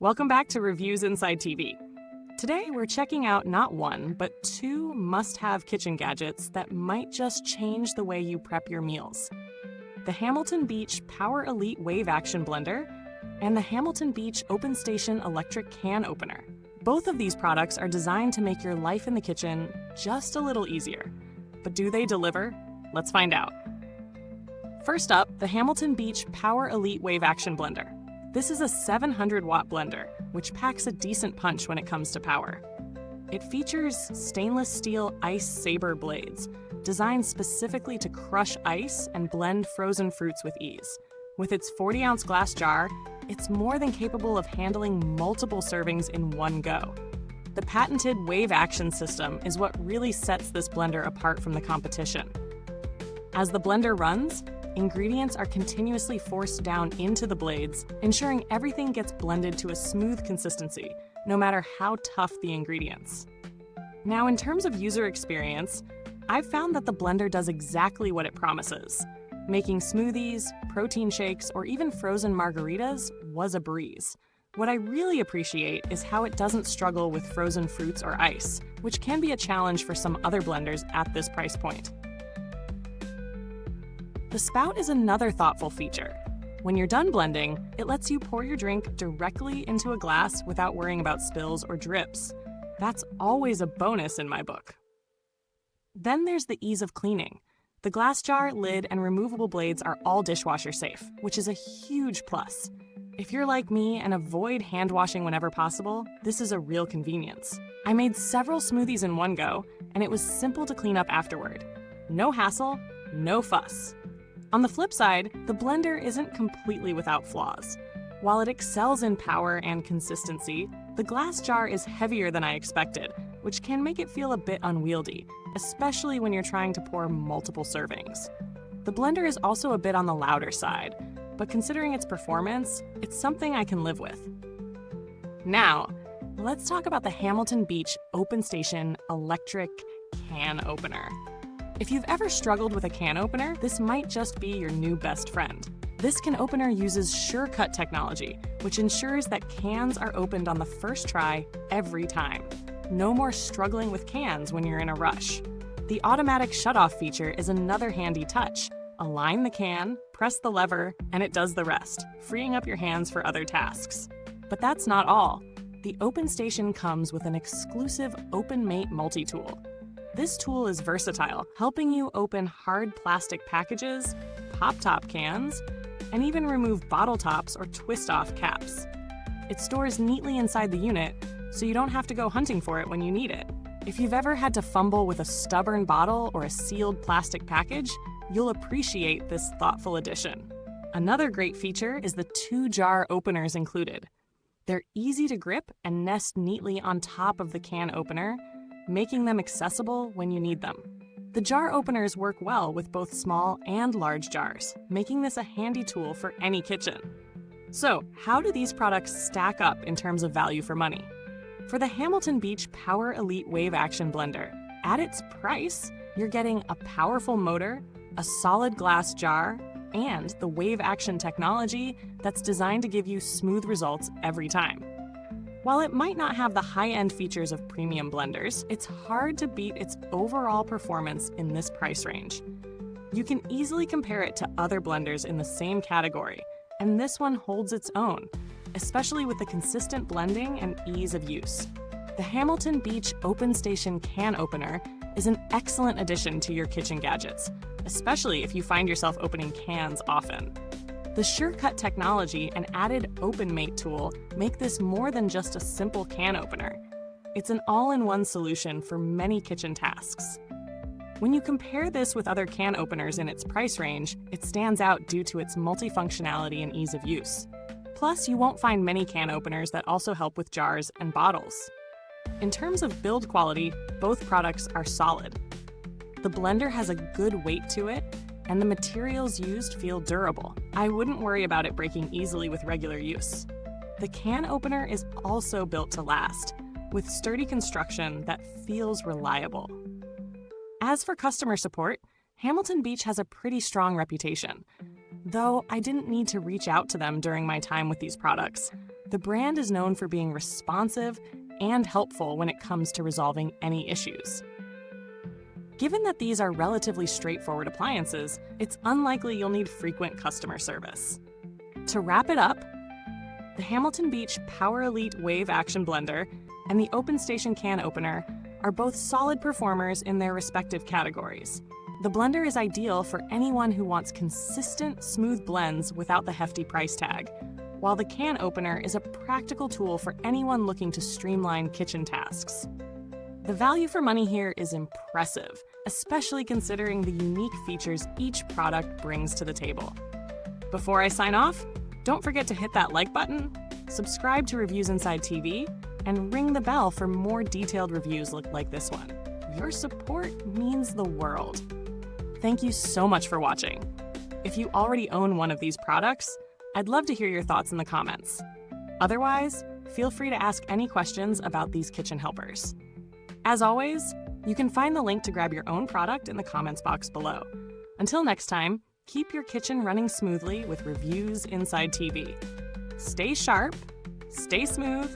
Welcome back to Reviews Inside TV. Today we're checking out not one, but two must-have kitchen gadgets that might just change the way you prep your meals. The Hamilton Beach Power Elite Wave Action Blender and the Hamilton Beach OpenStation Electric Can Opener. Both of these products are designed to make your life in the kitchen just a little easier. But do they deliver? Let's find out. First up, the Hamilton Beach Power Elite Wave Action Blender. This is a 700-watt blender, which packs a decent punch when it comes to power. It features stainless steel ice saber blades, designed specifically to crush ice and blend frozen fruits with ease. With its 40-ounce glass jar, it's more than capable of handling multiple servings in one go. The patented wave action system is what really sets this blender apart from the competition. As the blender runs, ingredients are continuously forced down into the blades, ensuring everything gets blended to a smooth consistency, no matter how tough the ingredients. Now, in terms of user experience, I've found that the blender does exactly what it promises. Making smoothies, protein shakes, or even frozen margaritas was a breeze. What I really appreciate is how it doesn't struggle with frozen fruits or ice, which can be a challenge for some other blenders at this price point. The spout is another thoughtful feature. When you're done blending, it lets you pour your drink directly into a glass without worrying about spills or drips. That's always a bonus in my book. Then there's the ease of cleaning. The glass jar, lid, and removable blades are all dishwasher safe, which is a huge plus. If you're like me and avoid hand washing whenever possible, this is a real convenience. I made several smoothies in one go, and it was simple to clean up afterward. No hassle, no fuss. On the flip side, the blender isn't completely without flaws. While it excels in power and consistency, the glass jar is heavier than I expected, which can make it feel a bit unwieldy, especially when you're trying to pour multiple servings. The blender is also a bit on the louder side, but considering its performance, it's something I can live with. Now, let's talk about the Hamilton Beach OpenStation Electric Can Opener. If you've ever struggled with a can opener, this might just be your new best friend. This can opener uses SureCut technology, which ensures that cans are opened on the first try every time. No more struggling with cans when you're in a rush. The automatic shutoff feature is another handy touch. Align the can, press the lever, and it does the rest, freeing up your hands for other tasks. But that's not all. The OpenStation comes with an exclusive OpenMate multi-tool. This tool is versatile, helping you open hard plastic packages, pop-top cans, and even remove bottle tops or twist-off caps. It stores neatly inside the unit, so you don't have to go hunting for it when you need it. If you've ever had to fumble with a stubborn bottle or a sealed plastic package, you'll appreciate this thoughtful addition. Another great feature is the 2-jar openers included. They're easy to grip and nest neatly on top of the can opener, making them accessible when you need them. The jar openers work well with both small and large jars, making this a handy tool for any kitchen. So, how do these products stack up in terms of value for money? For the Hamilton Beach Power Elite Wave Action Blender, at its price, you're getting a powerful motor, a solid glass jar, and the wave action technology that's designed to give you smooth results every time. While it might not have the high-end features of premium blenders, it's hard to beat its overall performance in this price range. You can easily compare it to other blenders in the same category, and this one holds its own, especially with the consistent blending and ease of use. The Hamilton Beach OpenStation Can Opener is an excellent addition to your kitchen gadgets, especially if you find yourself opening cans often. The SureCut technology and added OpenMate tool make this more than just a simple can opener. It's an all-in-one solution for many kitchen tasks. When you compare this with other can openers in its price range, it stands out due to its multifunctionality and ease of use. Plus, you won't find many can openers that also help with jars and bottles. In terms of build quality, both products are solid. The blender has a good weight to it, and the materials used feel durable. I wouldn't worry about it breaking easily with regular use. The can opener is also built to last, with sturdy construction that feels reliable. As for customer support, Hamilton Beach has a pretty strong reputation. Though I didn't need to reach out to them during my time with these products. The brand is known for being responsive and helpful when it comes to resolving any issues. Given that these are relatively straightforward appliances, it's unlikely you'll need frequent customer service. To wrap it up, the Hamilton Beach Power Elite Wave Action Blender and the OpenStation Can Opener are both solid performers in their respective categories. The blender is ideal for anyone who wants consistent, smooth blends without the hefty price tag, while the can opener is a practical tool for anyone looking to streamline kitchen tasks. The value for money here is impressive, especially considering the unique features each product brings to the table. Before I sign off, don't forget to hit that like button, subscribe to Reviewsinside.tv, and ring the bell for more detailed reviews like this one. Your support means the world. Thank you so much for watching. If you already own one of these products, I'd love to hear your thoughts in the comments. Otherwise, feel free to ask any questions about these kitchen helpers. As always, you can find the link to grab your own product in the comments box below. Until next time, keep your kitchen running smoothly with Reviews Inside TV. Stay sharp, stay smooth,